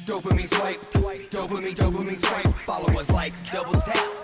Dopamine swipe, dopamine swipe. Followers, likes, double tap.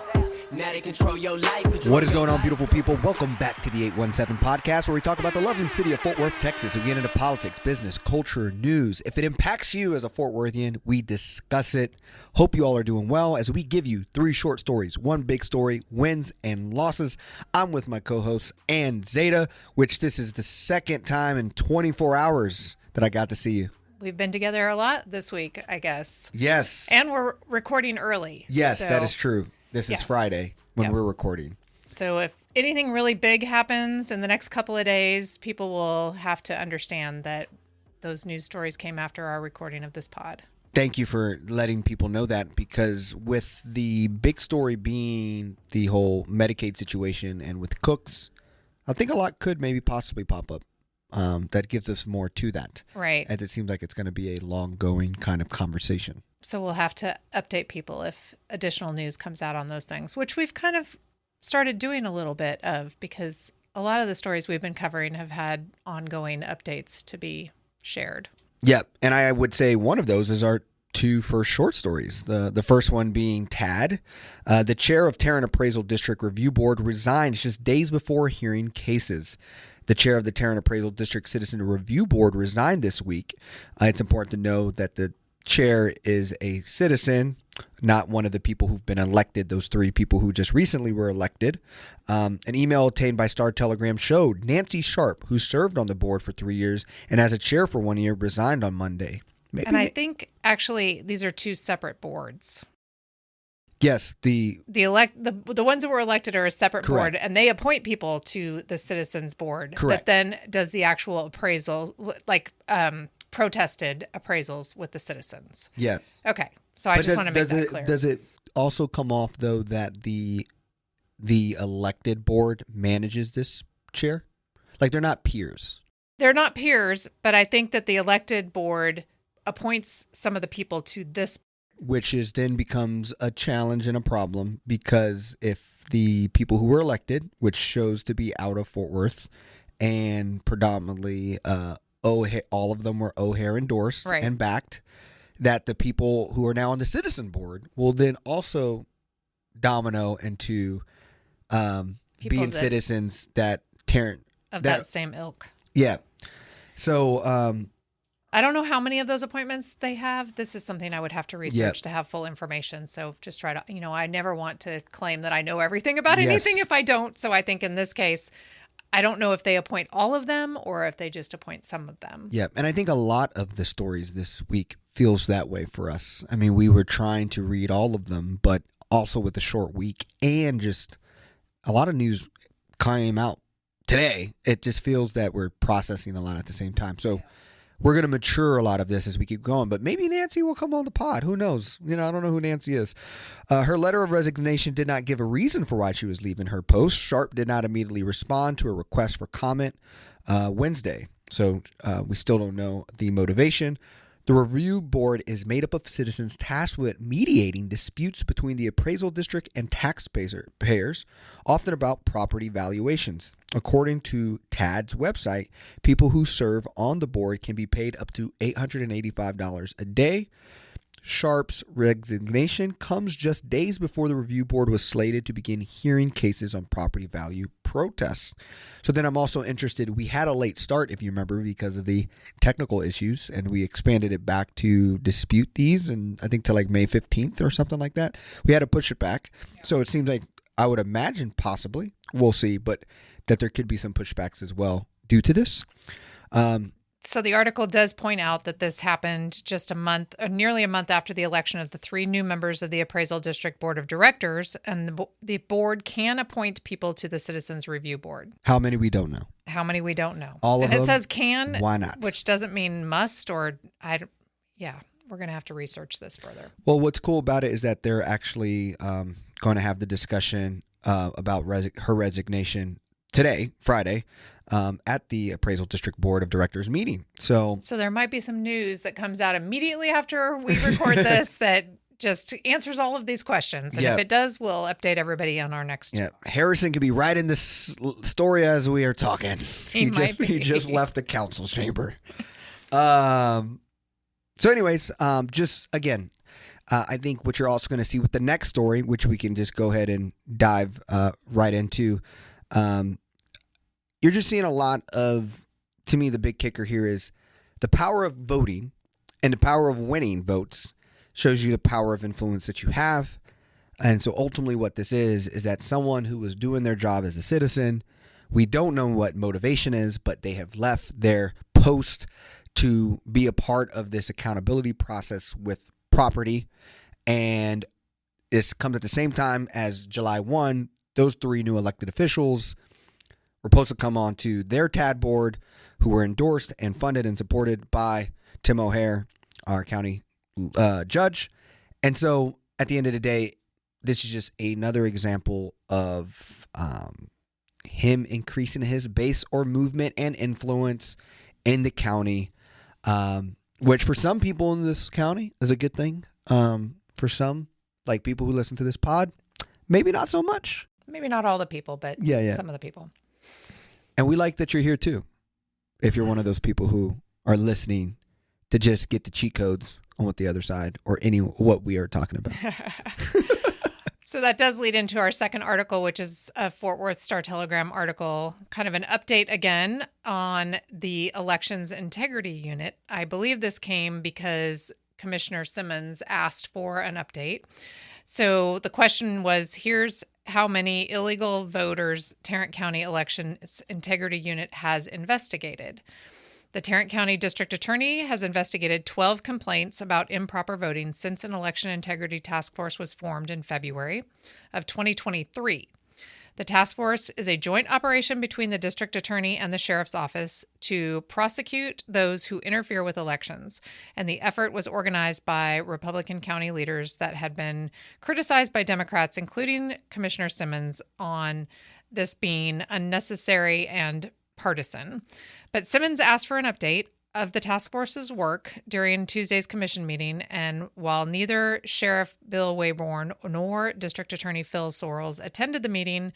Now they control your life. What is going on, beautiful people? Welcome back to the 817 podcast, where we talk about the lovely city of Fort Worth, Texas. We get into politics, business, culture, news. If it impacts you as a Fort Worthian, we discuss it. Hope you all are doing well as we give you 3 short stories, 1 big story, wins and losses. I'm with my co-host, Ann Zeta, which this is the second time in 24 hours that I got to see you. We've been together a lot this week, I guess. Yes. And we're recording early. Yes, so, that is true. This is Friday when we're recording. So if anything really big happens in the next couple of days, people will have to understand that those news stories came after our recording of this pod. Thank you for letting people know that, because with the big story being the whole Medicaid situation and with cooks, I think a lot could maybe possibly pop up. That gives us more to that. Right. As it seems like it's going to be a long-going kind of conversation. So we'll have to update people if additional news comes out on those things, which we've kind of started doing a little bit of, because a lot of the stories we've been covering have had ongoing updates to be shared. Yep. And I would say one of those is our 2 first short stories. The first one being Tad. The chair of Tarrant Appraisal District Review Board resigns just days before hearing cases. The chair of the Tarrant Appraisal District Citizen Review Board resigned this week. It's important to know that the chair is a citizen, not one of the people who've been elected, those 3 people who just recently were elected. An email obtained by Star Telegram showed Nancy Sharp, who served on the board for 3 years and as a chair for 1 year, resigned on Monday. And I think actually these are 2 separate boards. Yes, the ones that were elected are a separate correct. board, and they appoint people to the citizens board Correct. that then does the actual appraisal, like protested appraisals with the citizens. Yeah. Okay, so I just want to make that clear. Does it also come off though that the elected board manages this chair? Like, they're not peers. They're not peers, but I think that the elected board appoints some of the people to this. Which is then becomes a challenge and a problem, because if the people who were elected, which shows to be out of Fort Worth, and predominantly all of them were O'Hare endorsed and backed, that the people who are now on the citizen board will then also domino into being citizens that Tarrant of that same ilk. Yeah. So I don't know how many of those appointments they have. This is something I would have to research to have full information. So just try to, I never want to claim that I know everything about anything if I don't. So I think in this case, I don't know if they appoint all of them or if they just appoint some of them. Yeah. And I think a lot of the stories this week feels that way for us. I mean, we were trying to read all of them, but also with a short week and just a lot of news came out today. It just feels that we're processing a lot at the same time. So we're going to mature a lot of this as we keep going, but maybe Nancy will come on the pod. Who knows? I don't know who Nancy is. Her letter of resignation did not give a reason for why she was leaving her post. Sharp did not immediately respond to a request for comment Wednesday. So we still don't know the motivation. The review board is made up of citizens tasked with mediating disputes between the appraisal district and taxpayers, often about property valuations. According to TAD's website, people who serve on the board can be paid up to $885 a day. Sharp's resignation comes just days before the review board was slated to begin hearing cases on property value protests. So then I'm also interested. We had a late start, if you remember, because of the technical issues, and we expanded it back to dispute these, and I think to like May 15th or something like that. We had to push it back. So it seems like, I would imagine possibly, we'll see, but that there could be some pushbacks as well due to this. So the article does point out that this happened just nearly a month after the election of the 3 new members of the Appraisal District Board of Directors, and the board can appoint people to the Citizens Review Board. How many we don't know. All of them. And it says can. Why not? Which doesn't mean must we're going to have to research this further. Well, what's cool about it is that they're actually going to have the discussion about her resignation today, Friday, at the Appraisal District Board of Directors meeting. So there might be some news that comes out immediately after we record this that just answers all of these questions. And if it does, we'll update everybody on our next. Yeah, Harrison could be right in this story as we are talking. He just left the council chamber. So anyways, just again, I think what you're also going to see with the next story, which we can just go ahead and dive right into, you're just seeing a lot of, to me, the big kicker here is the power of voting and the power of winning votes shows you the power of influence that you have. And so ultimately what this is that someone who was doing their job as a citizen, we don't know what motivation is, but they have left their post to be a part of this accountability process with property. And this comes at the same time as July 1. Those 3 new elected officials were supposed to come on to their TAD board, who were endorsed and funded and supported by Tim O'Hare, our county judge. And so at the end of the day, this is just another example of him increasing his base or movement and influence in the county, which for some people in this county is a good thing. For some, like people who listen to this pod, maybe not so much. Maybe not all the people, but some of the people. And we like that you're here too. If you're one of those people who are listening to just get the cheat codes on what the other side or what we are talking about. So that does lead into our second article, which is a Fort Worth Star-Telegram article, kind of an update again on the Elections Integrity Unit. I believe this came because Commissioner Simmons asked for an update. So the question was, here's how many illegal voters Tarrant County Elections Integrity Unit has investigated. The Tarrant County District Attorney has investigated 12 complaints about improper voting since an election integrity task force was formed in February of 2023. The task force is a joint operation between the district attorney and the sheriff's office to prosecute those who interfere with elections. And the effort was organized by Republican county leaders that had been criticized by Democrats, including Commissioner Simmons, on this being unnecessary and partisan. But Simmons asked for an update of the task force's work during Tuesday's commission meeting, and while neither Sheriff Bill Wayborn nor District Attorney Phil Sorrells attended the meeting,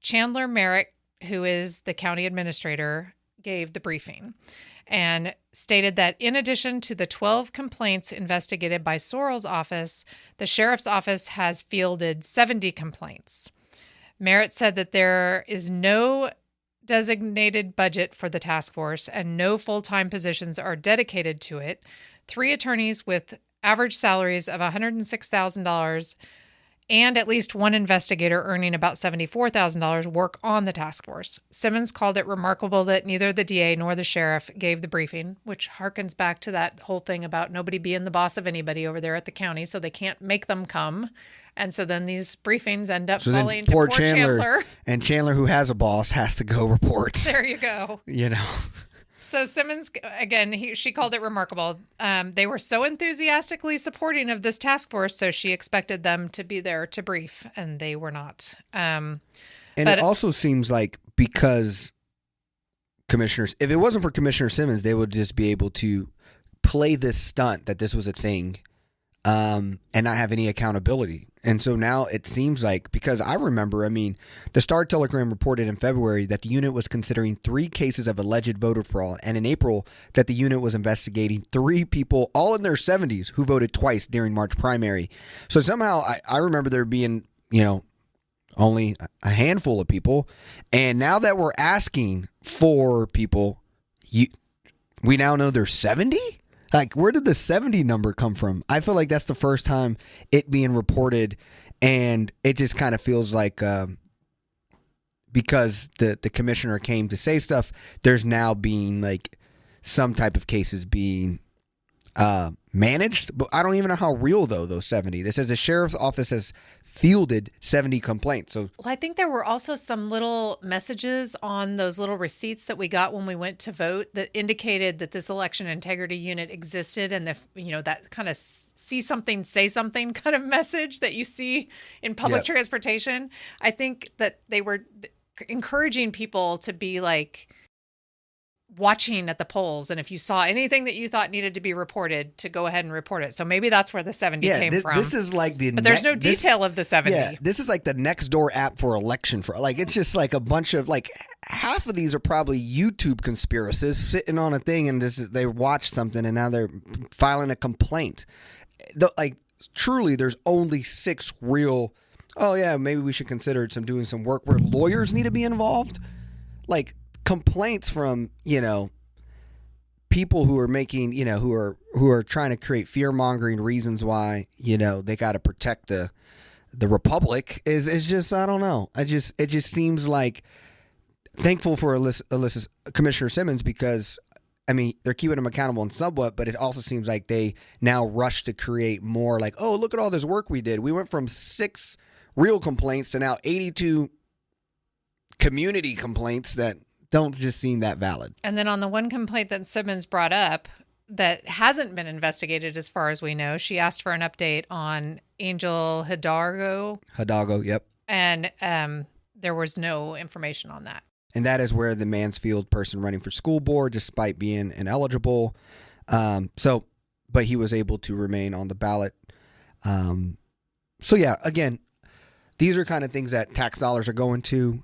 Chandler Merrick, who is the county administrator, gave the briefing and stated that in addition to the 12 complaints investigated by Sorrells' office, the sheriff's office has fielded 70 complaints. Merritt said that there is no designated budget for the task force and no full-time positions are dedicated to it. 3 attorneys with average salaries of $106,000 and at least 1 investigator earning about $74,000 work on the task force. Simmons called it remarkable that neither the DA nor the sheriff gave the briefing, which harkens back to that whole thing about nobody being the boss of anybody over there at the county, so they can't make them come. And so then these briefings end up falling to poor Chandler. And Chandler, who has a boss, has to go report. There you go. You know. So Simmons, again, she called it remarkable. They were so enthusiastically supporting of this task force, so she expected them to be there to brief, and they were not. And it also seems like because commissioners, if it wasn't for Commissioner Simmons, they would just be able to play this stunt that this was a thing and not have any accountability. And so now it seems like, because I remember, the Star-Telegram reported in February that the unit was considering 3 cases of alleged voter fraud, and in April that the unit was investigating 3 people, all in their 70s, who voted twice during March primary. So somehow I remember there being, only a handful of people. And now that we're asking for people, we now know there's 70? Like, where did the 70 number come from? I feel like that's the first time it being reported, and it just kind of feels like because the commissioner came to say stuff, there's now being like some type of cases being managed. But I don't even know how real, though, those 70. This says the sheriff's office has fielded 70 complaints. So, well, I think there were also some little messages on those little receipts that we got when we went to vote that indicated that this election integrity unit existed, and that kind of see something, say something kind of message that you see in public transportation. I think that they were encouraging people to be like, watching at the polls, and if you saw anything that you thought needed to be reported, to go ahead and report it. So maybe that's where the 70 came from. This is like but there's no detail of the 70. Yeah, this is like the next door app for election for like it's just like a bunch of like half of these are probably YouTube conspiracists sitting on a thing and they watched something and now they're filing a complaint. Like truly, there's only 6 real. Oh yeah, maybe we should consider doing some work where lawyers need to be involved. Like complaints from people who are making who are trying to create fear-mongering reasons why they got to protect the republic is just, I don't know. It just seems like, thankful for Alyssa's Commissioner Simmons, because I mean they're keeping him accountable in somewhat, but it also seems like they now rush to create more like, oh, look at all this work we did. We went from 6 real complaints to now 82 community complaints that don't just seem that valid. And then on the one complaint that Simmons brought up that hasn't been investigated as far as we know, she asked for an update on Angel Hidalgo. Yep. And there was no information on that. And that is where the Mansfield person running for school board, despite being ineligible. But he was able to remain on the ballot. So yeah, again, these are kind of things that tax dollars are going to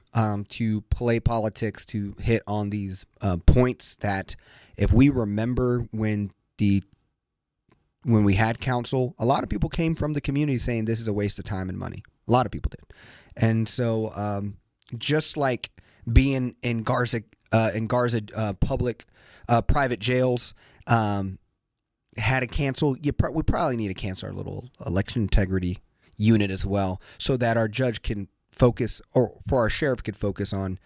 play politics, to hit on these points that, if we remember when we had council, a lot of people came from the community saying this is a waste of time and money. A lot of people did. And so just like being in Garza public private jails had to cancel, we probably need to cancel our little election integrity unit as well, so that our judge can focus, or for our sheriff could focus on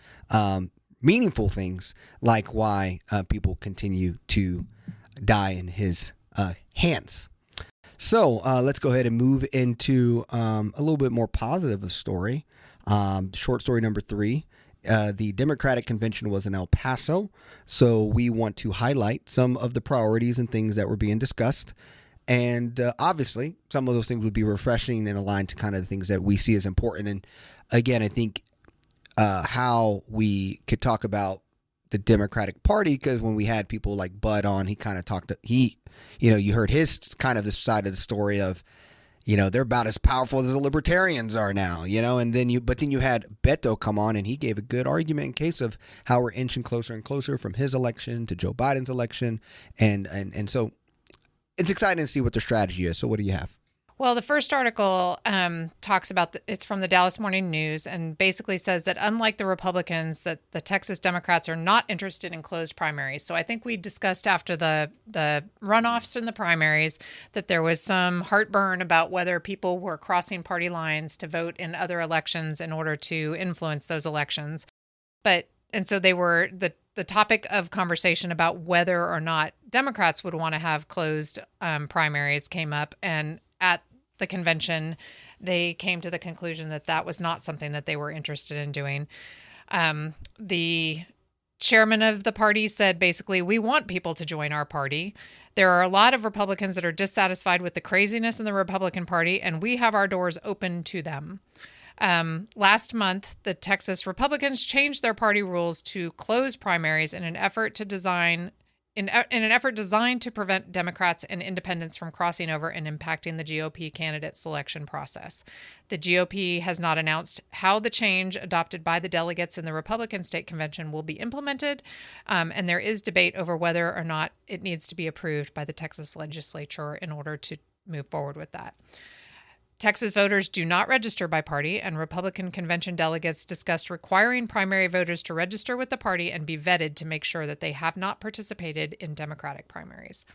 meaningful things like why people continue to die in his hands. So let's go ahead and move into a little bit more positive of story. Short story number 3. The Democratic convention was in El Paso, so we want to highlight some of the priorities and things that were being discussed. And obviously, some of those things would be refreshing and aligned to kind of the things that we see as important. And again, I think how we could talk about the Democratic Party, because when we had people like Byrd on, he kind of talked. You heard his kind of the side of the story of, they're about as powerful as the libertarians are now. And then you had Beto come on, and he gave a good argument in case of how we're inching closer and closer from his election to Joe Biden's election, and so. It's exciting to see what their strategy is. So what do you have? Well, the first article talks about, it's from the Dallas Morning News, and basically says that unlike the Republicans, that the Texas Democrats are not interested in closed primaries. So I think we discussed after the runoffs in the primaries that there was some heartburn about whether people were crossing party lines to vote in other elections in order to influence those elections. And so they were the topic of conversation about whether or not Democrats would want to have closed primaries came up. And at the convention, they came to the conclusion that that was not something that they were interested in doing. The chairman of the party said, basically, we want people to join our party. There are a lot of Republicans that are dissatisfied with the craziness in the Republican Party, and we have our doors open to them. Last month, the Texas Republicans changed their party rules to close primaries in an effort designed to prevent Democrats and independents from crossing over and impacting the GOP candidate selection process. The GOP has not announced how the change adopted by the delegates in the Republican state convention will be implemented, and there is debate over whether or not it needs to be approved by the Texas legislature in order to move forward with that. Texas voters do not register by party, and Republican convention delegates discussed requiring primary voters to register with the party and be vetted to make sure that they have not participated in Democratic primaries.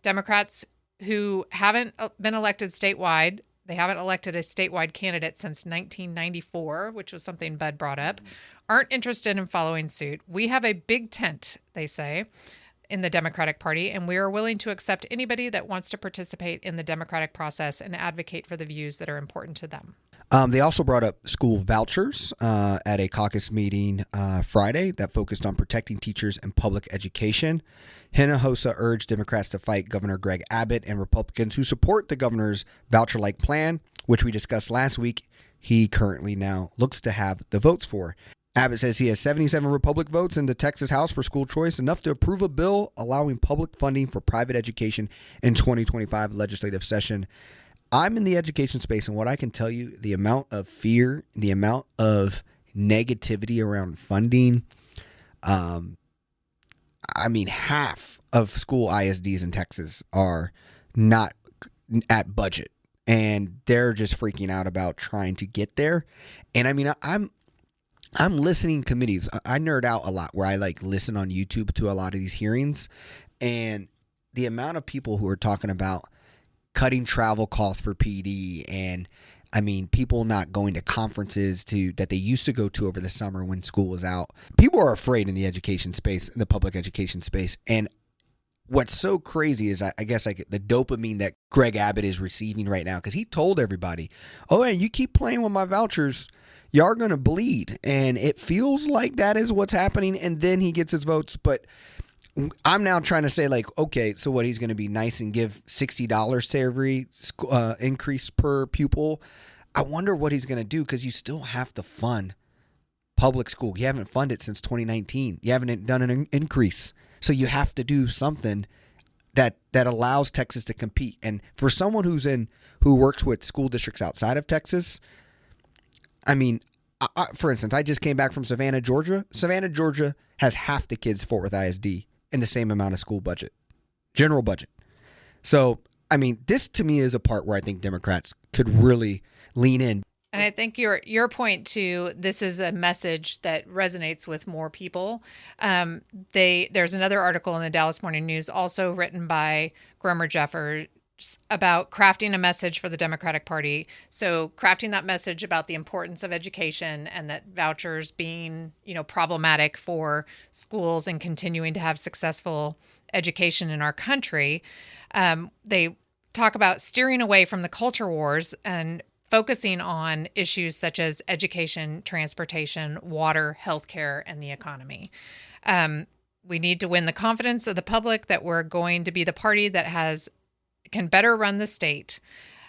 Democrats who haven't been elected statewide, they haven't elected a statewide candidate since 1994, which was something Bud brought up, aren't interested in following suit. We have a big tent, they say, in the Democratic Party, and we are willing to accept anybody that wants to participate in the democratic process and advocate for the views that are important to them. They also brought up school vouchers at a caucus meeting Friday that focused on protecting teachers and public education. Hinojosa urged Democrats to fight Governor Greg Abbott and Republicans who support the governor's voucher-like plan, which we discussed last week. He currently now looks to have the votes for. Abbott says he has 77 Republican votes in the Texas House for school choice, enough to approve a bill allowing public funding for private education in 2025 legislative session. I'm in the education space, and what I can tell you, the amount of fear, the amount of negativity around funding, half of school ISDs in Texas are not at budget, and they're just freaking out about trying to get there. And I'm listening committees. I nerd out a lot where I listen on YouTube to a lot of these hearings, and the amount of people who are talking about cutting travel costs for PD, and people not going to conferences that they used to go to over the summer when school was out. People are afraid in the education space, in the public education space. And what's so crazy is I guess the dopamine that Greg Abbott is receiving right now, because he told everybody, oh, and you keep playing with my vouchers, you're going to bleed. And it feels like that is what's happening. And then he gets his votes. But I'm now trying to say, okay, so what, he's going to be nice and give $60 to every increase per pupil? I wonder what he's going to do, because you still have to fund public school. You haven't funded since 2019. You haven't done an increase. So you have to do something that allows Texas to compete. And for someone who works with school districts outside of Texas, for instance, I just came back from Savannah, Georgia. Savannah, Georgia has half the kids Fort Worth ISD in the same amount of school budget, general budget. So, this to me is a part where I think Democrats could really lean in. And I think your point too, this is a message that resonates with more people. There's another article in the Dallas Morning News, also written by Gromer Jeffers, about crafting a message for the Democratic Party. So crafting that message about the importance of education, and that vouchers being, problematic for schools and continuing to have successful education in our country. They talk about steering away from the culture wars and focusing on issues such as education, transportation, water, healthcare, and the economy. We need to win the confidence of the public that we're going to be the party that can better run the state.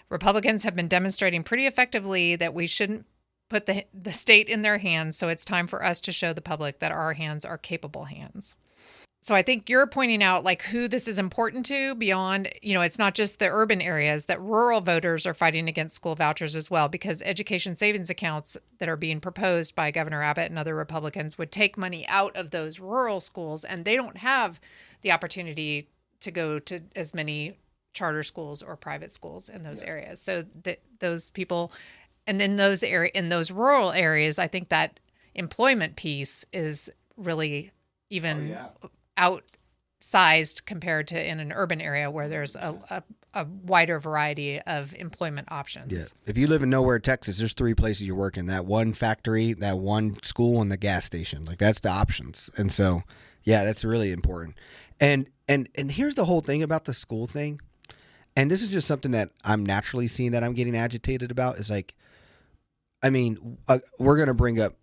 Republicans have been demonstrating pretty effectively that we shouldn't put the state in their hands, so it's time for us to show the public that our hands are capable hands. So I think you're pointing out who this is important to beyond, it's not just the urban areas, that rural voters are fighting against school vouchers as well, because education savings accounts that are being proposed by Governor Abbott and other Republicans would take money out of those rural schools, and they don't have the opportunity to go to as many charter schools or private schools in those areas. So those people, and in those rural areas, I think that employment piece is really even outsized compared to in an urban area where there's a wider variety of employment options. Yeah. If you live in nowhere, Texas, there's 3 places you're working: that one factory, that one school, and the gas station. That's the options. And so, yeah, that's really important. And here's the whole thing about the school thing. And this is just something that I'm naturally seeing that I'm getting agitated about, is we're going to bring up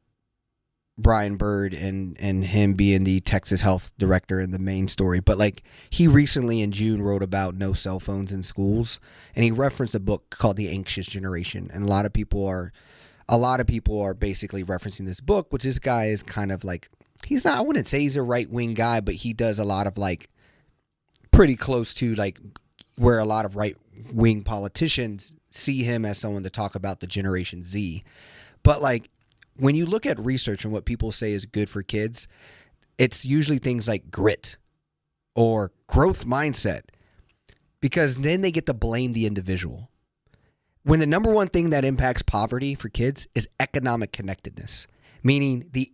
Brian Byrd and him being the Texas health director in the main story. But he recently in June wrote about no cell phones in schools, and he referenced a book called The Anxious Generation. And a lot of people are basically referencing this book, which this guy is kind of he's not, I wouldn't say he's a right-wing guy, but he does a lot of pretty close to where a lot of right-wing politicians see him as someone to talk about the Generation Z. But when you look at research and what people say is good for kids, it's usually things like grit or growth mindset, because then they get to blame the individual. When the number one thing that impacts poverty for kids is economic connectedness, meaning the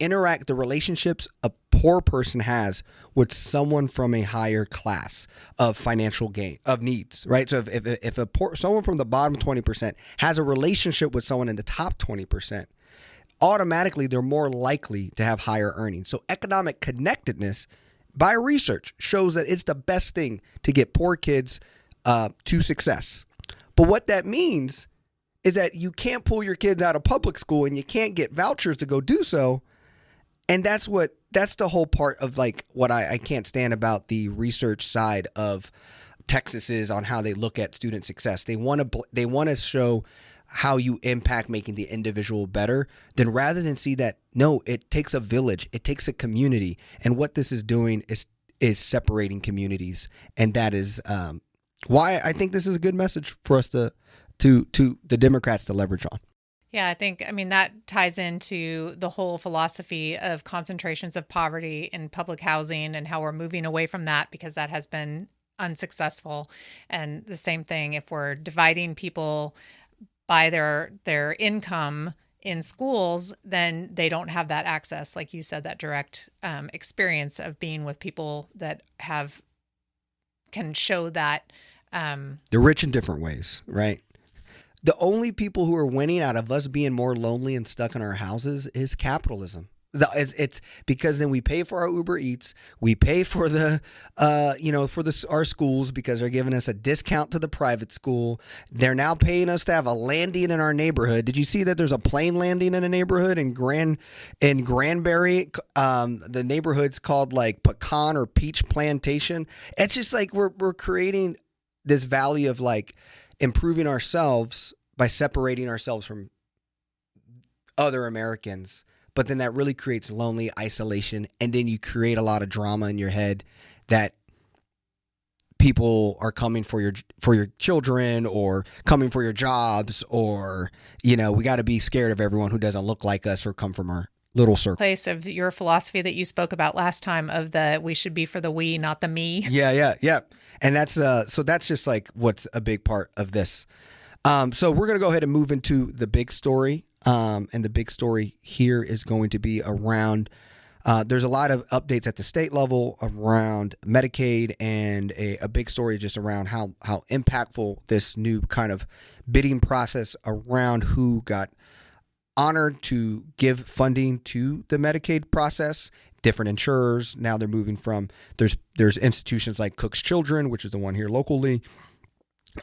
relationships a poor person has with someone from a higher class of financial gain, of needs, right? So if someone from the bottom 20% has a relationship with someone in the top 20%, automatically they're more likely to have higher earnings. So economic connectedness, by research, shows that it's the best thing to get poor kids to success. But what that means is that you can't pull your kids out of public school, and you can't get vouchers to go do so. And that's the whole part of what I can't stand about the research side of Texas is on how they look at student success. They want to show how you impact making the individual better, then rather than see that, no, it takes a village, it takes a community. And what this is doing is separating communities. And that is why I think this is a good message for us to the Democrats to leverage on. Yeah, I mean, that ties into the whole philosophy of concentrations of poverty in public housing and how we're moving away from that because that has been unsuccessful. And the same thing, if we're dividing people by their income in schools, then they don't have that access, like you said, that direct experience of being with people that can show that. They're rich in different ways, right? The only people who are winning out of us being more lonely and stuck in our houses is capitalism. It's because then we pay for our Uber Eats, we pay for our schools because they're giving us a discount to the private school. They're now paying us to have a landing in our neighborhood. Did you see that there's a plane landing in a neighborhood in Granbury? The neighborhood's called like Pecan or Peach Plantation. It's just like we're creating this value of like improving ourselves by separating ourselves from other Americans. But then that really creates lonely isolation. And then you create a lot of drama in your head that people are coming for your children or coming for your jobs, or, we got to be scared of everyone who doesn't look like us or come from our little circle. Place of your philosophy that you spoke about last time of we should be for the we, not the me. Yeah. And that's so that's just like what's a big part of this. So we're going to go ahead and move into the big story. And the big story here is going to be around, there's a lot of updates at the state level around Medicaid, and a big story just around how impactful this new kind of bidding process around who got honored to give funding to the Medicaid process. Different insurers. Now they're moving from, there's institutions like Cook's Children, which is the one here locally.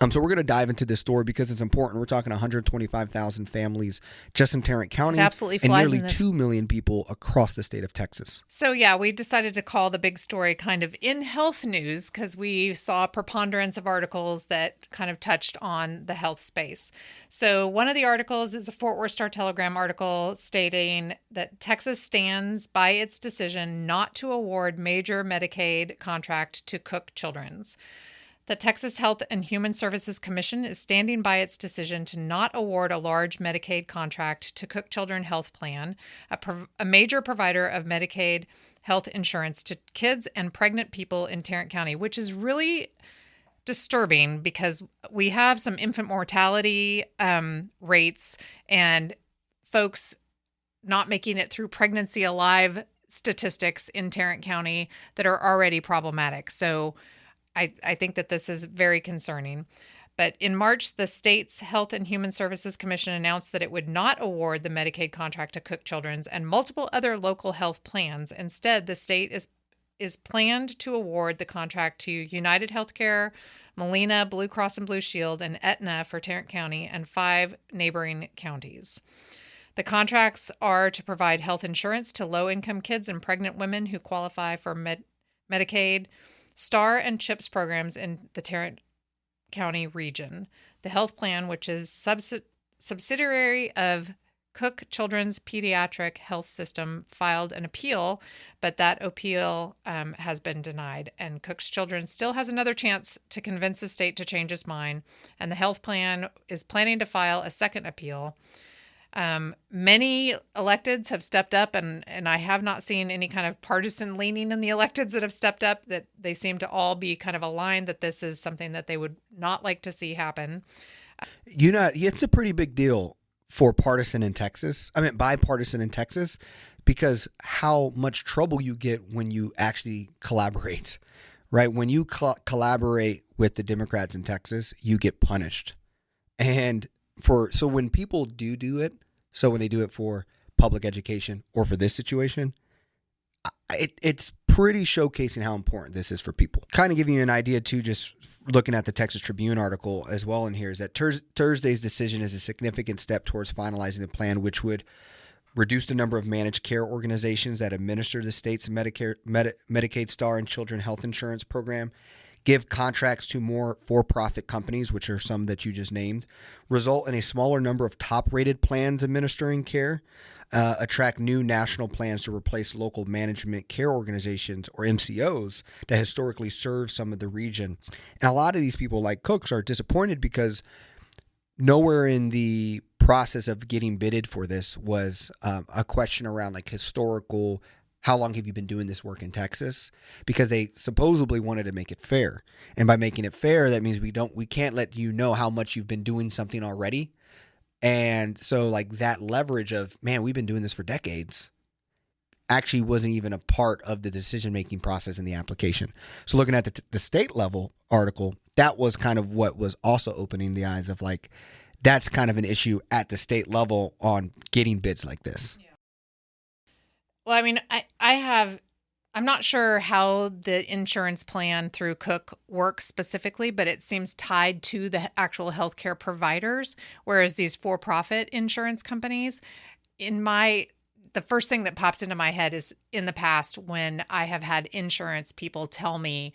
So we're going to dive into this story because it's important. We're talking 125,000 families just in Tarrant County, it absolutely and flies nearly 2 million people across the state of Texas. So yeah, we decided to call the big story kind of in health news because we saw a preponderance of articles that kind of touched on the health space. So one of the articles is a Fort Worth Star-Telegram article stating that Texas stands by its decision not to award major Medicaid contract to Cook Children's. The Texas Health and Human Services Commission is standing by its decision to not award a large Medicaid contract to Cook Children Health Plan, a major provider of Medicaid health insurance to kids and pregnant people in Tarrant County, which is really disturbing because we have some infant mortality rates and folks not making it through pregnancy alive statistics in Tarrant County that are already problematic. So I think that this is very concerning. But in March, the state's Health and Human Services Commission announced that it would not award the Medicaid contract to Cook Children's and multiple other local health plans. Instead, the state is planned to award the contract to United Healthcare, Molina, Blue Cross and Blue Shield, and Aetna for Tarrant County and 5 neighboring counties. The contracts are to provide health insurance to low-income kids and pregnant women who qualify for Medicaid, STAR and CHIPS programs in the Tarrant County region. The health plan, which is subsidiary of Cook Children's Pediatric Health System, filed an appeal, but that appeal has been denied. And Cook's Children still has another chance to convince the state to change its mind. And the health plan is planning to file a second appeal. Many electeds have stepped up, and I have not seen any kind of partisan leaning in the electeds that have stepped up, that they seem to all be kind of aligned that this is something that they would not like to see happen. It's a pretty big deal for bipartisan in Texas, because how much trouble you get when you actually collaborate, right? When you collaborate with the Democrats in Texas, you get punished. And so when people do it, so when they do it for public education or for this situation, it's pretty showcasing how important this is for people. Kind of giving you an idea too, just looking at the Texas Tribune article as well in here, is that Thursday's decision is a significant step towards finalizing the plan, which would reduce the number of managed care organizations that administer the state's Medicaid, STAR, and Children Health Insurance program. give contracts to more for-profit companies, which are some that you just named, result in a smaller number of top-rated plans administering care, attract new national plans to replace local management care organizations, or MCOs, that historically serve some of the region. And a lot of these people, like Cooks, are disappointed because nowhere in the process of getting bidded for this was a question around like historical, how long have you been doing this work in Texas? Because they supposedly wanted to make it fair. And by making it fair, that means we can't let you know how much you've been doing something already. And so like that leverage of, man, we've been doing this for decades, actually wasn't even a part of the decision-making process in the application. So looking at the state level article, that was kind of what was also opening the eyes of like, that's kind of an issue at the state level on getting bids like this. Yeah. Well, I mean, I'm not sure how the insurance plan through Cook works specifically, but it seems tied to the actual healthcare providers, whereas these for-profit insurance companies, the first thing that pops into my head is in the past when I have had insurance people tell me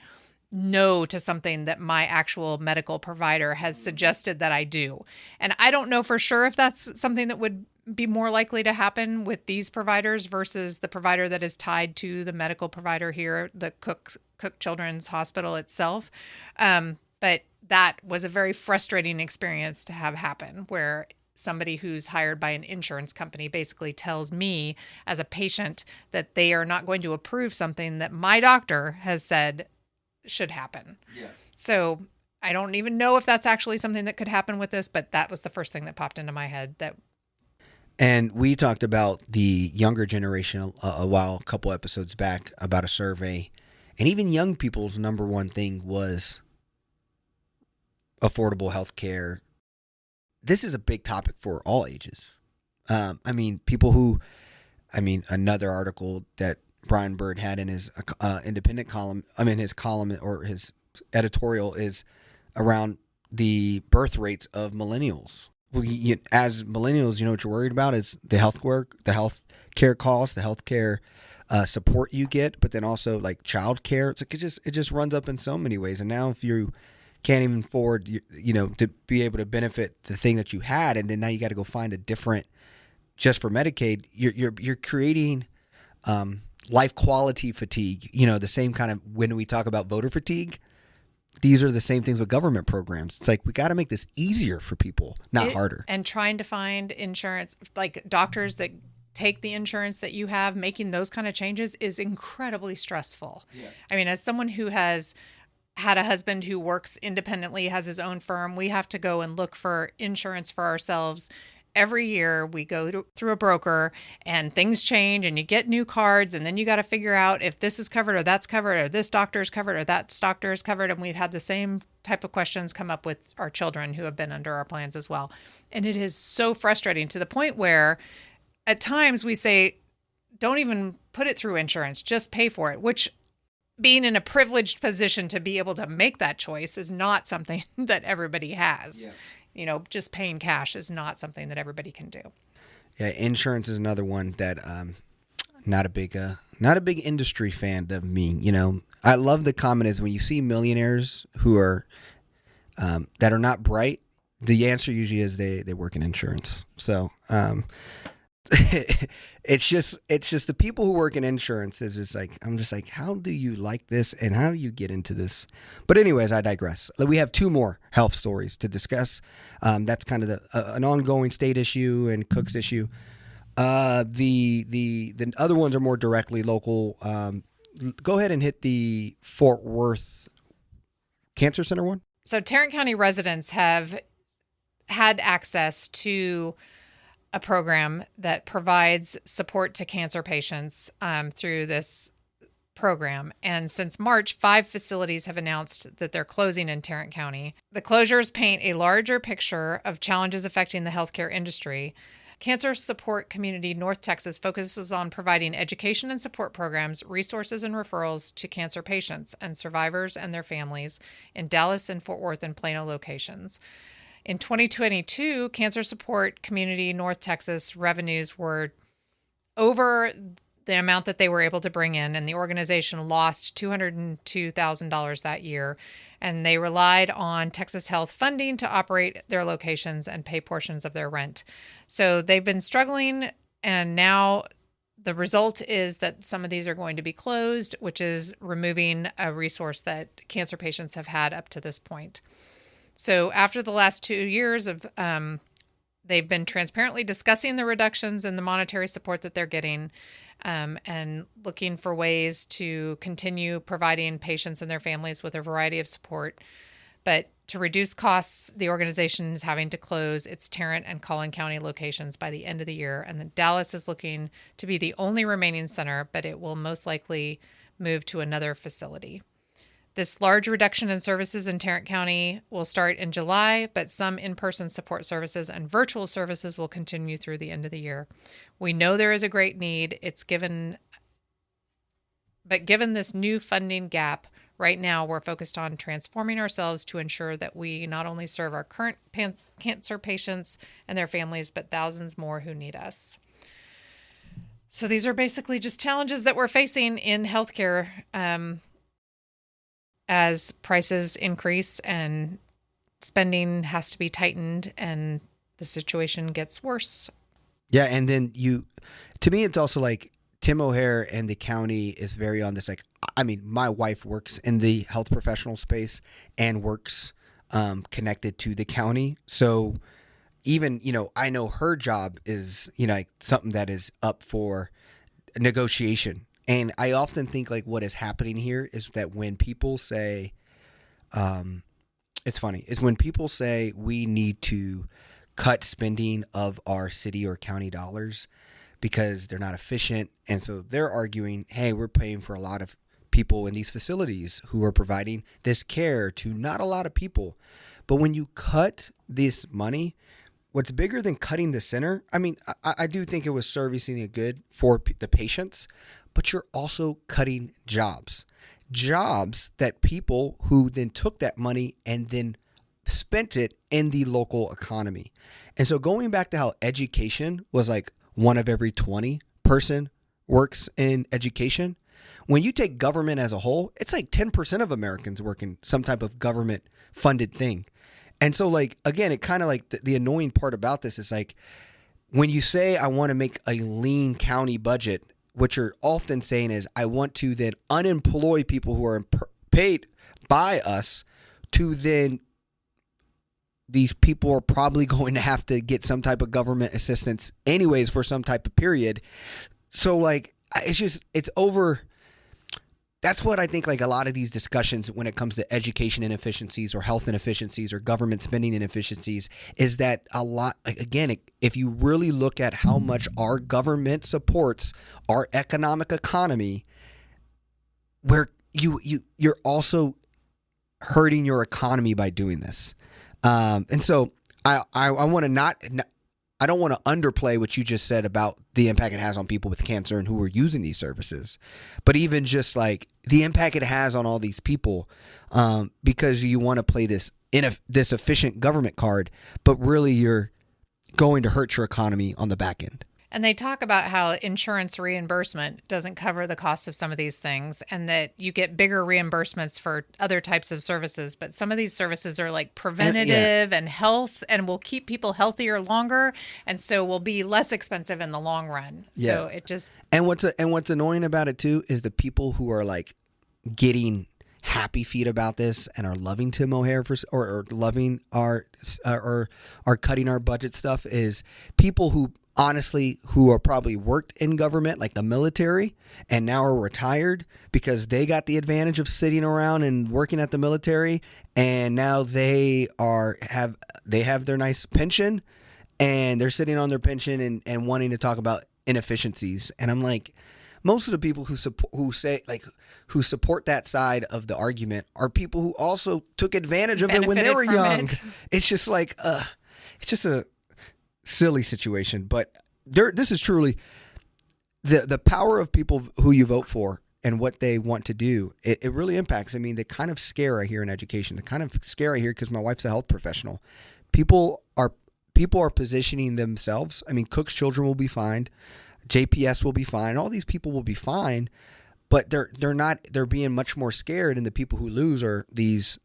no to something that my actual medical provider has suggested that I do. And I don't know for sure if that's something that would be more likely to happen with these providers versus the provider that is tied to the medical provider here, the Cook Children's Hospital itself. But that was a very frustrating experience to have happen, where somebody who's hired by an insurance company basically tells me as a patient that they are not going to approve something that my doctor has said should happen. Yeah. So I don't even know if that's actually something that could happen with this, but that was the first thing that popped into my head. And we talked about the younger generation a couple episodes back, about a survey, and even young people's number one thing was affordable health care. This is a big topic for all ages. Another article that Brian Byrd had in his independent column, his column or his editorial, is around the birth rates of millennials. Well, as millennials, you know what you're worried about is the health care costs, the health care support you get, but then also like child care. It's like it just runs up in so many ways. And now if you can't even afford, to be able to benefit the thing that you had, and then now you got to go find a different, just for Medicaid, you're creating life quality fatigue. The same kind of, when we talk about voter fatigue, these are the same things with government programs. It's like, we got to make this easier for people, not harder. And trying to find insurance, like doctors that take the insurance that you have, making those kind of changes is incredibly stressful. Yeah. I mean, as someone who has had a husband who works independently, has his own firm, we have to go and look for insurance for ourselves. Every year we go through a broker and things change and you get new cards, and then you got to figure out if this is covered or that's covered, or this doctor is covered or that doctor is covered. And we've had the same type of questions come up with our children who have been under our plans as well. And it is so frustrating, to the point where at times we say, don't even put it through insurance, just pay for it, which, being in a privileged position to be able to make that choice, is not something that everybody has. Yeah. Just paying cash is not something that everybody can do. Yeah, insurance is another one that not a big industry fan of me. I love the comment is when you see millionaires who are that are not bright, the answer usually is they work in insurance. So it's just the people who work in insurance is just like, I'm just like, how do you like this and how do you get into this? But anyways, I digress. We have two more health stories to discuss. That's kind of an ongoing state issue and Cook's issue. The other ones are more directly local. Go ahead and hit the Fort Worth Cancer Center one. So Tarrant County residents have had access to a program that provides support to cancer patients through this program. And since March, 5 facilities have announced that they're closing in Tarrant County. The closures paint a larger picture of challenges affecting the healthcare industry. Cancer Support Community North Texas focuses on providing education and support programs, resources, and referrals to cancer patients and survivors and their families in Dallas and Fort Worth and Plano locations. In 2022, Cancer Support Community North Texas revenues were over the amount that they were able to bring in, and the organization lost $202,000 that year. And they relied on Texas Health funding to operate their locations and pay portions of their rent. So they've been struggling, and now the result is that some of these are going to be closed, which is removing a resource that cancer patients have had up to this point. So after the last 2 years of they've been transparently discussing the reductions in the monetary support that they're getting, and looking for ways to continue providing patients and their families with a variety of support. But to reduce costs, the organization is having to close its Tarrant and Collin County locations by the end of the year. And then Dallas is looking to be the only remaining center, but it will most likely move to another facility. This large reduction in services in Tarrant County will start in July, but some in-person support services and virtual services will continue through the end of the year. We know there is a great need. Given this new funding gap, right now we're focused on transforming ourselves to ensure that we not only serve our current cancer patients and their families, but thousands more who need us. So these are basically just challenges that we're facing in healthcare, as prices increase and spending has to be tightened and the situation gets worse. Yeah, and then to me, it's also like Tim O'Hare and the county is very on this. Like, I mean, my wife works in the health professional space and works connected to the county. So even, I know her job is, like something that is up for negotiation. And I often think like what is happening here is that when people say, it's funny, is when people say we need to cut spending of our city or county dollars because they're not efficient. And so they're arguing, hey, we're paying for a lot of people in these facilities who are providing this care to not a lot of people. But when you cut this money, what's bigger than cutting the center? I mean, I do think it was servicing it good for the patients, but you're also cutting jobs that people who then took that money and then spent it in the local economy. And so going back to how education was like one of every 20 person works in education, when you take government as a whole, it's like 10% of Americans work in some type of government funded thing. And so like, again, it kind of like the annoying part about this is like when you say I want to make a lean county budget, what you're often saying is I want to then unemploy people who are paid by us to then these people are probably going to have to get some type of government assistance anyways for some type of period. So like, it's over. That's what I think like a lot of these discussions when it comes to education inefficiencies or health inefficiencies or government spending inefficiencies is that a lot, again, if you really look at how much our government supports our economy, where you're also hurting your economy by doing this. And so I want to I don't want to underplay what you just said about the impact it has on people with cancer and who are using these services, but even just like the impact it has on all these people, because you want to play this efficient government card, but really you're going to hurt your economy on the back end. And they talk about how insurance reimbursement doesn't cover the cost of some of these things and that you get bigger reimbursements for other types of services. But some of these services are like preventative and health and will keep people healthier longer. And so will be less expensive in the long run. Yeah. So it just. And what's annoying about it too is the people who are like getting happy feet about this and are loving Tim O'Hare or loving our cutting our budget stuff is people who honestly who are probably worked in government like the military and now are retired because they got the advantage of sitting around and working at the military, and now they have their nice pension and they're sitting on their pension and wanting to talk about inefficiencies. And I'm like, most of the people who support that side of the argument are people who also took advantage of it when they were young. It's just like it's just a silly situation. But this is truly the power of people who you vote for and what they want to do. It really impacts. I mean, the kind of scare I hear in education, the kind of scare I hear because my wife's a health professional. People are positioning themselves. I mean, Cook's children will be fine. JPS will be fine. All these people will be fine, but they're being much more scared. And the people who lose are these,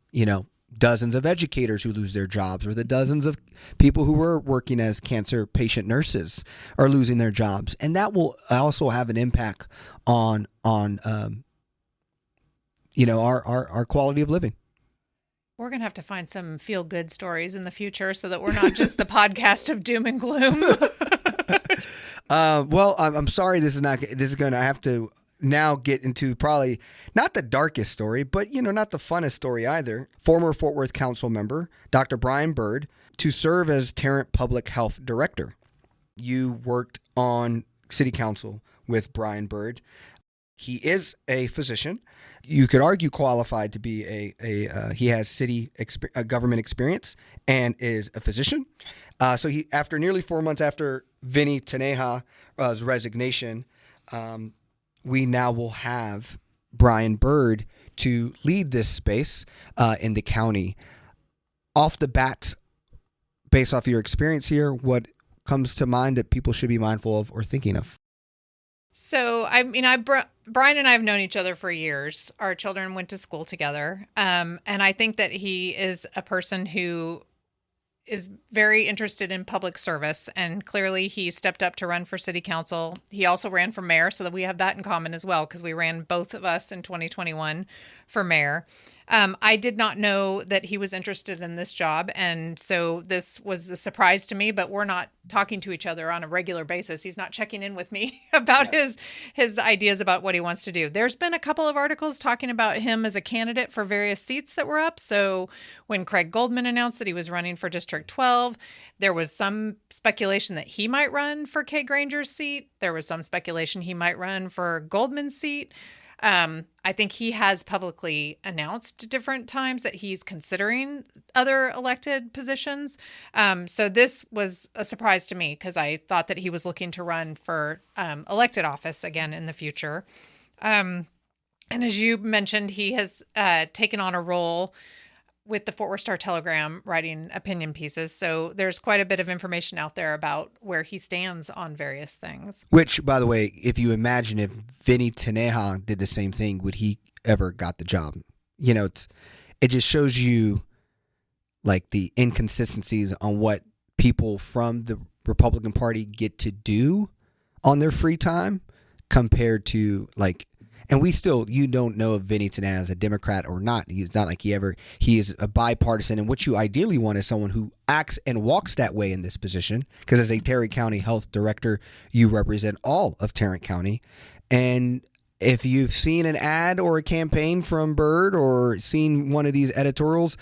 dozens of educators who lose their jobs, or the dozens of people who were working as cancer patient nurses are losing their jobs. And that will also have an impact on our quality of living. We're going to have to find some feel-good stories in the future so that we're not just the podcast of doom and gloom. Well, I'm sorry. This is going to have to now get into probably not the darkest story, but, not the funnest story either. Former Fort Worth Council member, Dr. Brian Byrd, to serve as Tarrant Public Health Director. You worked on City Council with Brian Byrd. He is a physician. You could argue qualified to be he has city government experience and is a physician. So he, after nearly 4 months after Vinny Taneja's resignation, we now will have Brian Byrd to lead this space in the county. Off the bat, based off your experience here, what comes to mind that people should be mindful of or thinking of? So, Brian and I have known each other for years. Our children went to school together. And I think that he is a person who is very interested in public service, and clearly he stepped up to run for city council. He also ran for mayor, so that we have that in common as well, because we ran, both of us, in 2021 for mayor. I did not know that he was interested in this job, and so this was a surprise to me, but we're not talking to each other on a regular basis. He's not checking in with me about his ideas about what he wants to do. There's been a couple of articles talking about him as a candidate for various seats that were up. So when Craig Goldman announced that he was running for District 12, there was some speculation that he might run for Kay Granger's seat. There was some speculation he might run for Goldman's seat. I think he has publicly announced different times that he's considering other elected positions. So this was a surprise to me, because I thought that he was looking to run for elected office again in the future. And as you mentioned, he has taken on a role with the Fort Worth Star-Telegram, writing opinion pieces. So there's quite a bit of information out there about where he stands on various things. Which, by the way, if you imagine if Vinny Taneja did the same thing, would he ever got the job? It just shows you like the inconsistencies on what people from the Republican Party get to do on their free time compared to and you don't know if Vinny Taneja is a Democrat or not. He's not like he is a bipartisan. And what you ideally want is someone who acts and walks that way in this position. Because as a Tarrant County Health Director, you represent all of Tarrant County. And if you've seen an ad or a campaign from Byrd or seen one of these editorials,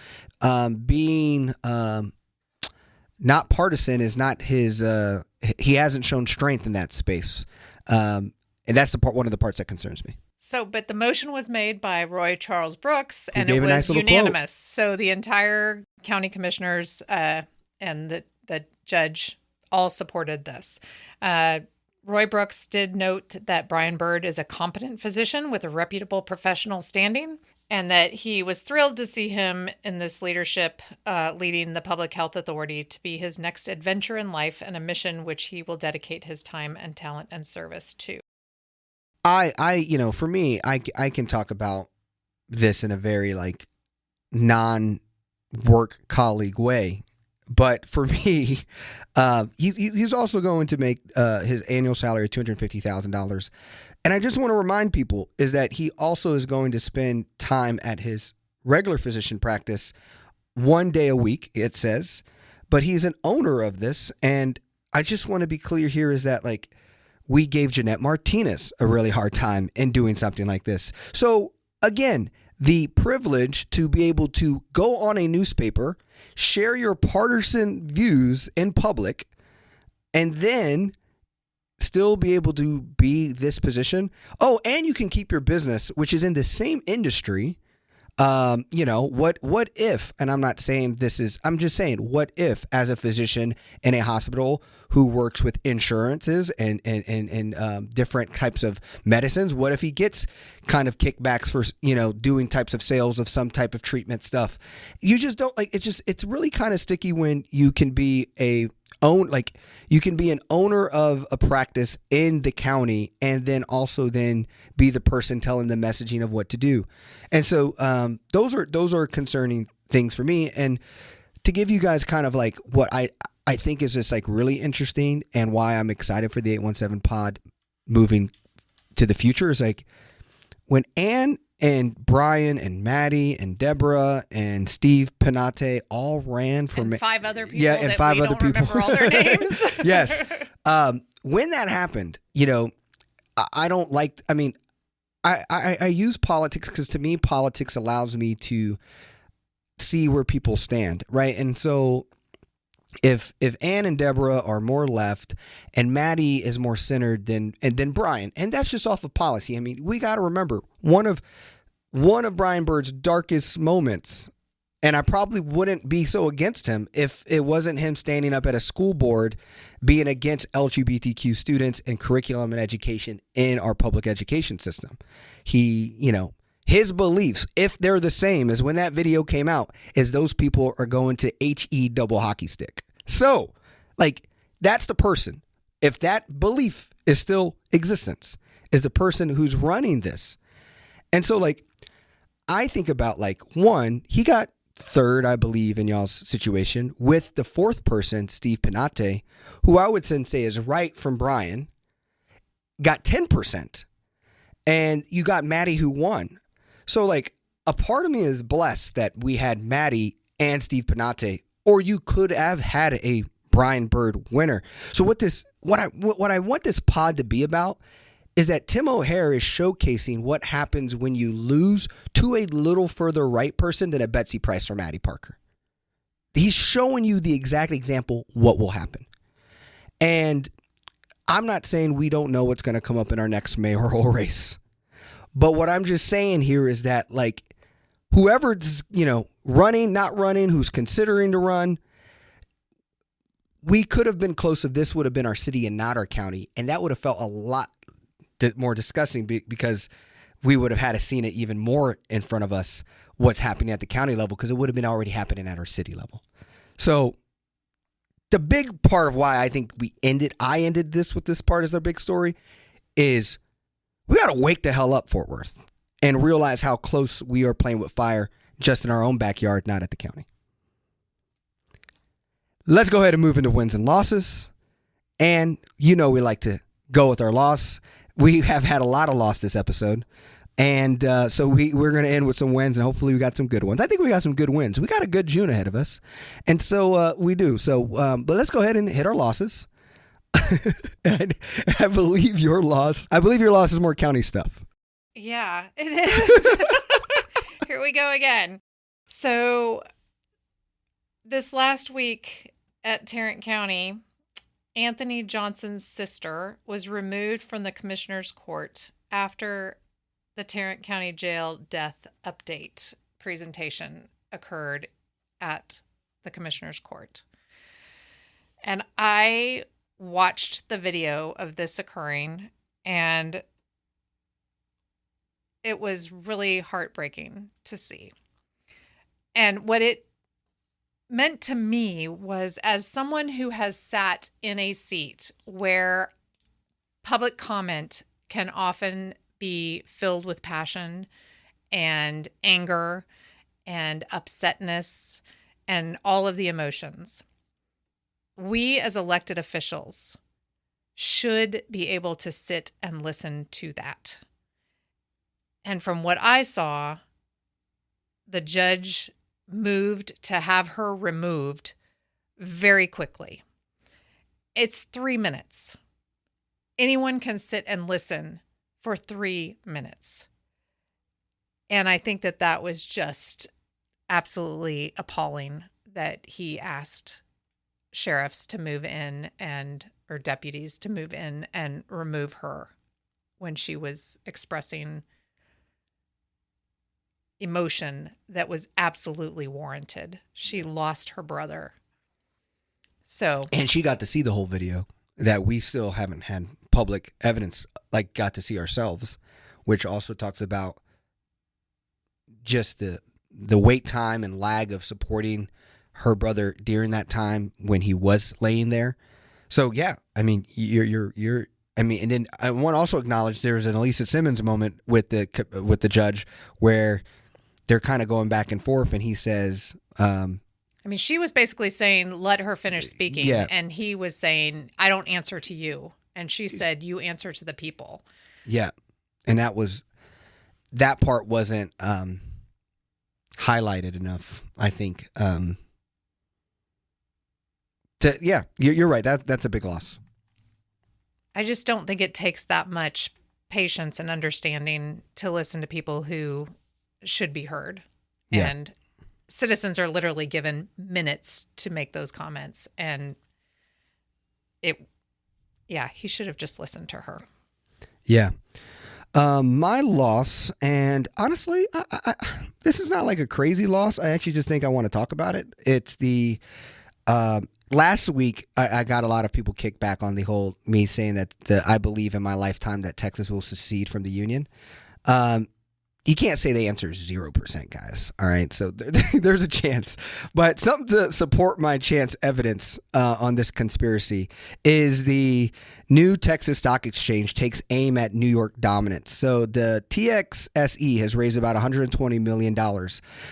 being not partisan is not his. He hasn't shown strength in that space. And that's one of the parts that concerns me. So, but the motion was made by Roy Charles Brooks, and it was unanimous. So the entire county commissioners and the judge all supported this. Roy Brooks did note that Brian Byrd is a competent physician with a reputable professional standing, and that he was thrilled to see him in this leadership, leading the Public Health Authority to be his next adventure in life, and a mission which he will dedicate his time and talent and service to. For me, I can talk about this in a very non-work colleague way, but for me, he's also going to make his annual salary $250,000, and I just want to remind people is that he also is going to spend time at his regular physician practice 1 day a week. It says, but he's an owner of this, and I just want to be clear here is that we gave Jeanette Martinez a really hard time in doing something like this. So again, the privilege to be able to go on a newspaper, share your partisan views in public, and then still be able to be this position. Oh, and you can keep your business, which is in the same industry. What if, and I'm not saying I'm just saying, what if as a physician in a hospital who works with insurances and different types of medicines, what if he gets kind of kickbacks for, doing types of sales of some type of treatment stuff? You just don't it's really kind of sticky when you can be a you can be an owner of a practice in the county and then also then be the person telling the messaging of what to do. And so those are concerning things for me. And to give you guys kind of like what I think is just like really interesting and why I'm excited for the 817 pod moving to the future is like when Ann and Brian and Maddie and Deborah and Steve Panate all ran for and 5 other people. Yeah, and that 5 we other don't people. Remember all their names. Yes. When that happened, you know, I don't like. I mean, I use politics because to me, politics allows me to see where people stand, right? And so if Ann and Deborah are more left and Maddie is more centered than Brian, and that's just off of policy. I mean, we got to remember one of Brian Byrd's darkest moments, and I probably wouldn't be so against him if it wasn't him standing up at a school board being against LGBTQ students and curriculum and education in our public education system. He, you know, his beliefs, if they're the same as when that video came out, is those people are going to HE double hockey stick. So, like, that's the person. If that belief is still existence, is the person who's running this. And so, like, I think about, like, one, he got third, I believe, in y'all's situation with the fourth person, Steve Panate, who I would then say is right from Brian, got 10%. And you got Maddie who won. So, like, a part of me is blessed that we had Maddie and Steve Panate, or you could have had a Brian Byrd winner. So what I want this pod to be about is that Tim O'Hare is showcasing what happens when you lose to a little further right person than a Betsy Price or Maddie Parker. He's showing you the exact example what will happen. And I'm not saying we don't know what's going to come up in our next mayoral race. But what I'm just saying here is that, like, whoever's, you know, running, not running, who's considering to run, we could have been close if this would have been our city and not our county. And that would have felt a lot more disgusting because we would have had to seen it even more in front of us what's happening at the county level because it would have been already happening at our city level. So the big part of why I think I ended this with this part as our big story is we got to wake the hell up, Fort Worth, and realize how close we are playing with fire just in our own backyard, not at the county. Let's go ahead and move into wins and losses. And you know we like to go with our loss. We have had a lot of loss this episode. And so we're going to end with some wins, and hopefully we got some good ones. I think we got some good wins. We got a good June ahead of us. And so we do. So, but let's go ahead and hit our losses. And I believe your loss is more county stuff. Yeah, it is. Here we go again. So this last week at Tarrant County, Anthony Johnson's sister was removed from the commissioner's court after the Tarrant County Jail death update presentation occurred at the commissioner's court. And I watched the video of this occurring, and it was really heartbreaking to see. And what it meant to me was, as someone who has sat in a seat where public comment can often be filled with passion and anger and upsetness and all of the emotions, we as elected officials should be able to sit and listen to that. And from what I saw, the judge moved to have her removed very quickly. It's 3 minutes. Anyone can sit and listen for 3 minutes. And I think that was just absolutely appalling that he asked sheriffs to move in or deputies to move in and remove her when she was expressing emotion that was absolutely warranted. She lost her brother. And she got to see the whole video that we still haven't had public evidence, like got to see ourselves, which also talks about just the wait time and lag of supporting her brother during that time when he was laying there. So yeah, I mean, you're. I mean, and then I want to also acknowledge there's an Elisa Simmons moment with the judge where they're kind of going back and forth, and he says, I mean, she was basically saying, "Let her finish speaking," yeah. and he was saying, "I don't answer to you," and she said, "You answer to the people." Yeah, and that part wasn't highlighted enough, I think. You're right. That's a big loss. I just don't think it takes that much patience and understanding to listen to people who should be heard. Yeah. And citizens are literally given minutes to make those comments. And he should have just listened to her. Yeah. My loss, and honestly, I this is not like a crazy loss. I actually just think I want to talk about it. It's the last week I got a lot of people kick back on the whole me saying that I believe in my lifetime that Texas will secede from the Union. You can't say the answer is 0%, guys. All right, so there's a chance. But something to support my chance evidence on this conspiracy is the new Texas Stock Exchange takes aim at New York dominance. So the TXSE has raised about $120 million.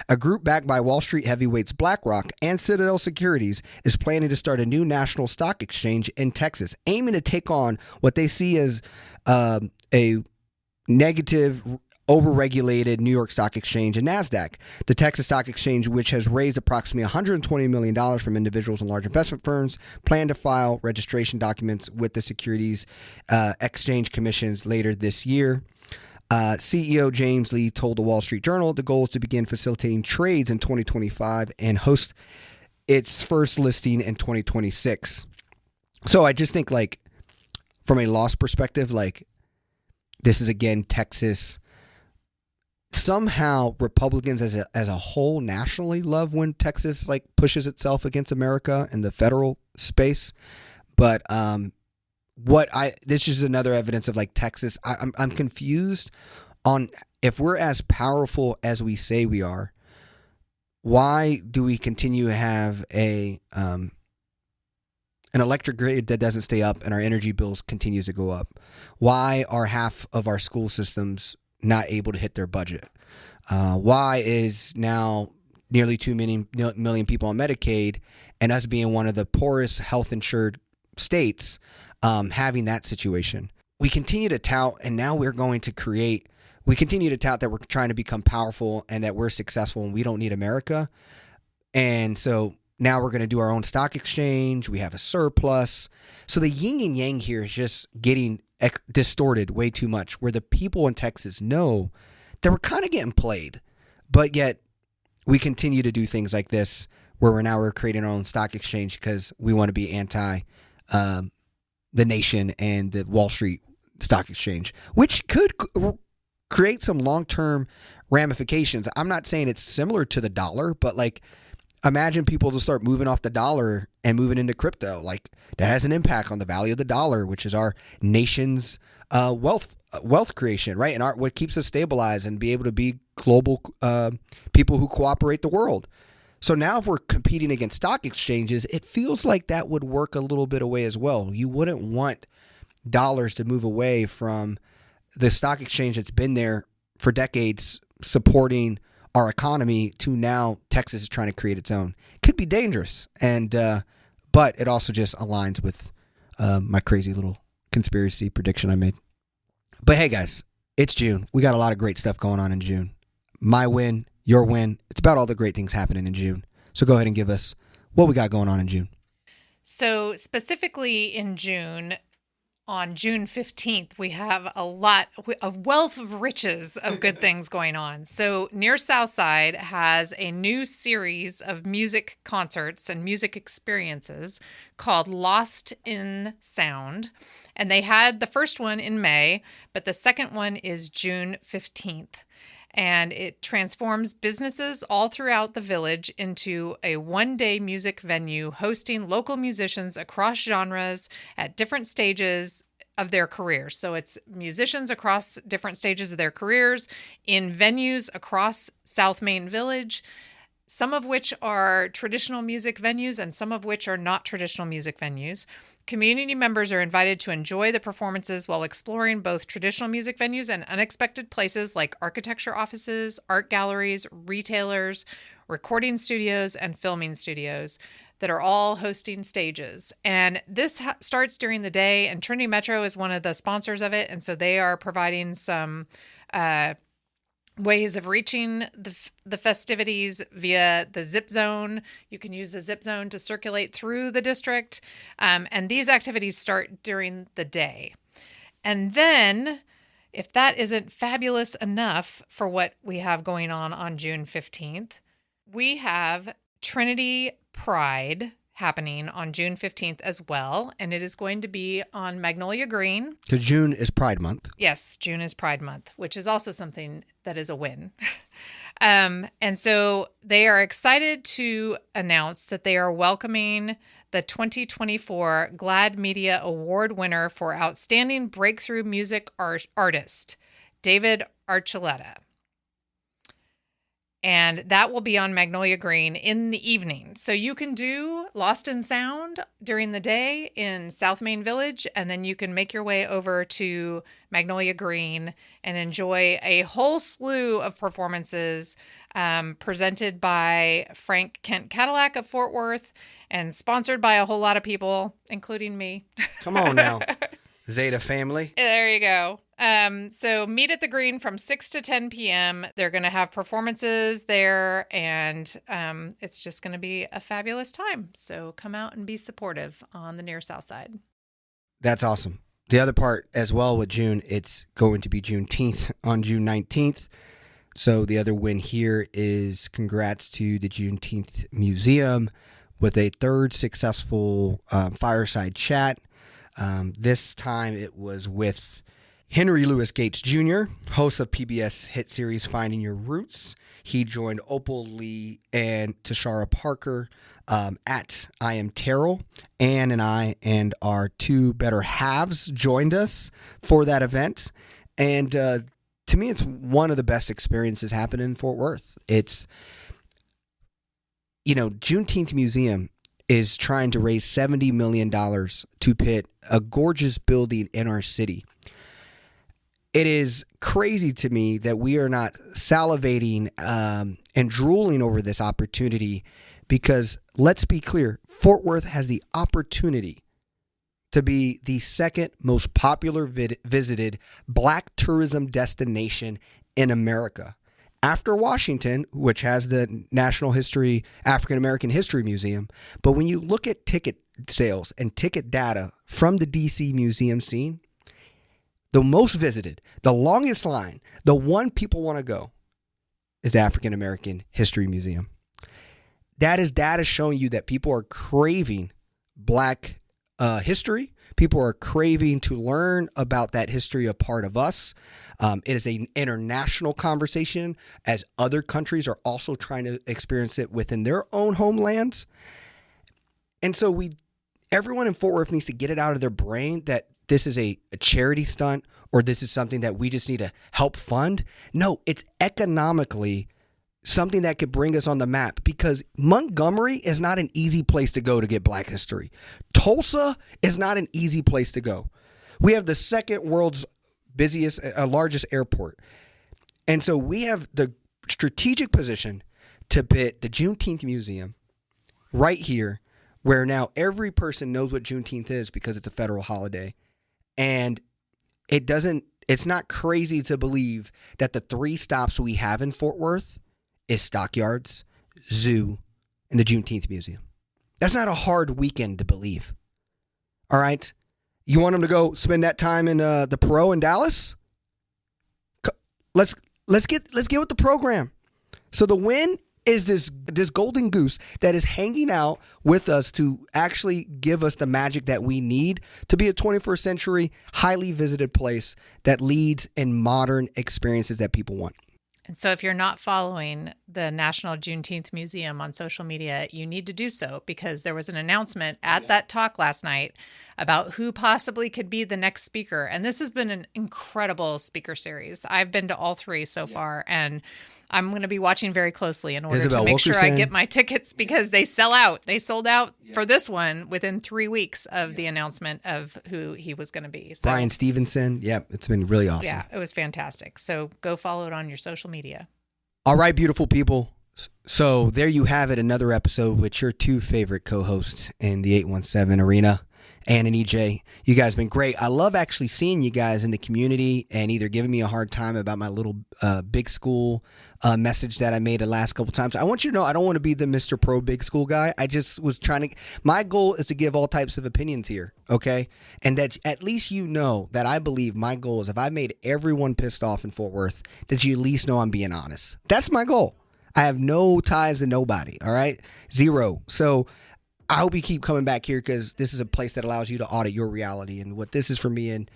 A group backed by Wall Street heavyweights BlackRock and Citadel Securities is planning to start a new national stock exchange in Texas, aiming to take on what they see as a negative overregulated New York Stock Exchange and NASDAQ. The Texas Stock Exchange, which has raised approximately $120 million from individuals and large investment firms, plan to file registration documents with the Securities Exchange Commissions later this year. CEO James Lee told the Wall Street Journal the goal is to begin facilitating trades in 2025 and host its first listing in 2026. So I just think, like, from a loss perspective, like, this is again Texas. Somehow Republicans as a whole nationally love when Texas like pushes itself against America in the federal space. But this is another evidence of like Texas. I'm confused on if we're as powerful as we say we are, why do we continue to have an electric grid that doesn't stay up and our energy bills continues to go up? Why are half of our school systems not able to hit their budget? Why is now nearly 2 million people on Medicaid, and us being one of the poorest health insured states having that situation? We continue to tout, and now we continue to tout that we're trying to become powerful and that we're successful and we don't need America. And so now we're going to do our own stock exchange. We have a surplus. So the yin and yang here is just getting distorted way too much, where the people in Texas know that we're kind of getting played, but yet we continue to do things like this where we're creating our own stock exchange because we want to be anti the nation and the Wall Street Stock Exchange, which could create some long-term ramifications. I'm not saying it's similar to the dollar, but like, imagine people to start moving off the dollar and moving into crypto. Like, that has an impact on the value of the dollar, which is our nation's wealth creation, right? And what keeps us stabilized and be able to be global people who cooperate the world. So now if we're competing against stock exchanges, it feels like that would work a little bit away as well. You wouldn't want dollars to move away from the stock exchange that's been there for decades supporting our economy to now Texas is trying to create its own. Could be dangerous, and but it also just aligns with my crazy little conspiracy prediction I made. But hey, guys, it's June. We got a lot of great stuff going on in June. My win, your win. It's about all the great things happening in June. So go ahead and give us what we got going on in June. So specifically in June, on June 15th, we have a wealth of riches of good things going on. So Near Southside has a new series of music concerts and music experiences called Lost in Sound. And they had the first one in May, but the second one is June 15th. And it transforms businesses all throughout the village into a one-day music venue hosting local musicians across genres at different stages of their careers. So it's musicians across different stages of their careers in venues across South Main Village, some of which are traditional music venues and some of which are not traditional music venues. Community members are invited to enjoy the performances while exploring both traditional music venues and unexpected places like architecture offices, art galleries, retailers, recording studios, and filming studios that are all hosting stages. And this starts during the day, and Trinity Metro is one of the sponsors of it. And so they are providing some ways of reaching the festivities via the zip zone. You can use the zip zone to circulate through the district. And these activities start during the day. And then, if that isn't fabulous enough for what we have going on June 15th, we have Trinity Pride happening on June 15th as well. And it is going to be on Magnolia Green. Because June is Pride Month. Yes, June is Pride Month, which is also something that is a win. And so they are excited to announce that they are welcoming the 2024 GLAAD Media Award winner for Outstanding Breakthrough Music Artist, David Archuleta. And that will be on Magnolia Green in the evening. So you can do Lost in Sound during the day in South Main Village, and then you can make your way over to Magnolia Green and enjoy a whole slew of performances presented by Frank Kent Cadillac of Fort Worth and sponsored by a whole lot of people, including me. Come on now, Zeta family. There you go. So meet at the Green from 6 to 10 p.m. They're going to have performances there, and it's just going to be a fabulous time. So come out and be supportive on the near south side. That's awesome. The other part as well with June, it's going to be Juneteenth on June 19th. So the other win here is congrats to the Juneteenth Museum with a third successful fireside chat. This time it was with Henry Louis Gates Jr., host of PBS hit series Finding Your Roots. He joined Opal Lee and Tashara Parker at I Am Terrell. Ann and I and our two better halves joined us for that event. And to me, it's one of the best experiences happening in Fort Worth. It's, Juneteenth Museum is trying to raise $70 million to put a gorgeous building in our city. It is crazy to me that we are not salivating and drooling over this opportunity because, let's be clear, Fort Worth has the opportunity to be the second most popular visited Black tourism destination in America. After Washington, which has the National African American History Museum. But when you look at ticket sales and ticket data from the DC museum scene, the most visited, the longest line, the one people want to go is the African American History Museum. That is data showing you that people are craving Black history. People are craving to learn about that history, a part of us. It is an international conversation as other countries are also trying to experience it within their own homelands. And so everyone in Fort Worth needs to get it out of their brain that this is a charity stunt or this is something that we just need to help fund. No, it's economically something that could bring us on the map because Montgomery is not an easy place to go to get Black history. Tulsa is not an easy place to go. We have the second world's largest airport. And so we have the strategic position to put the Juneteenth Museum right here where now every person knows what Juneteenth is because it's a federal holiday. And it's not crazy to believe that the three stops we have in Fort Worth is Stockyards, Zoo, and the Juneteenth Museum. That's not a hard weekend to believe. All right? You want them to go spend that time in the Perot in Dallas? Let's get with the program. So the win is this golden goose that is hanging out with us to actually give us the magic that we need to be a 21st century, highly visited place that leads in modern experiences that people want. And so if you're not following the National Juneteenth Museum on social media, you need to do so because there was an announcement at that talk last night about who possibly could be the next speaker. And this has been an incredible speaker series. I've been to all three so far, and I'm going to be watching very closely in order Isabel to make sure I Wilkerson. get my tickets because they sell out. They sold out for this one within 3 weeks of the announcement of who he was going to be. So, Brian Stevenson. Yep, it's been really awesome. yeah, it was fantastic. So go follow it on your social media. All right, beautiful people. So there you have it, another episode with your two favorite co-hosts in the 817 arena, Ann and EJ. You guys have been great. I love actually seeing you guys in the community and either giving me a hard time about my little big school message that I made the last couple times. I want you to know I don't want to be the Mr. Pro Big School guy. I just was trying to, my goal is to give all types of opinions here, okay? And that at least you know that I believe my goal is if I made everyone pissed off in Fort Worth, that you at least know I'm being honest. That's my goal. I have no ties to nobody, all right? Zero. So I hope you keep coming back here because this is a place that allows you to audit your reality. And what this is for me and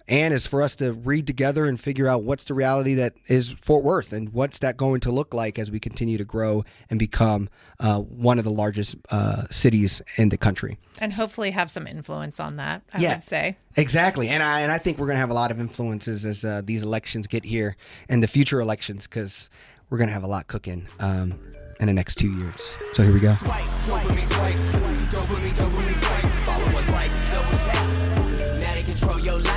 is for us to read together and figure out what's the reality that is Fort Worth and what's that going to look like as we continue to grow and become one of the largest cities in the country. And hopefully have some influence on that, I would say. Exactly. And I think we're going to have a lot of influences as these elections get here and the future elections because we're going to have a lot cooking in the next 2 years. So here we go. Swipe, dopamine swipe, dopamine swipe. Follow us, likes, double tap. Now they control your life.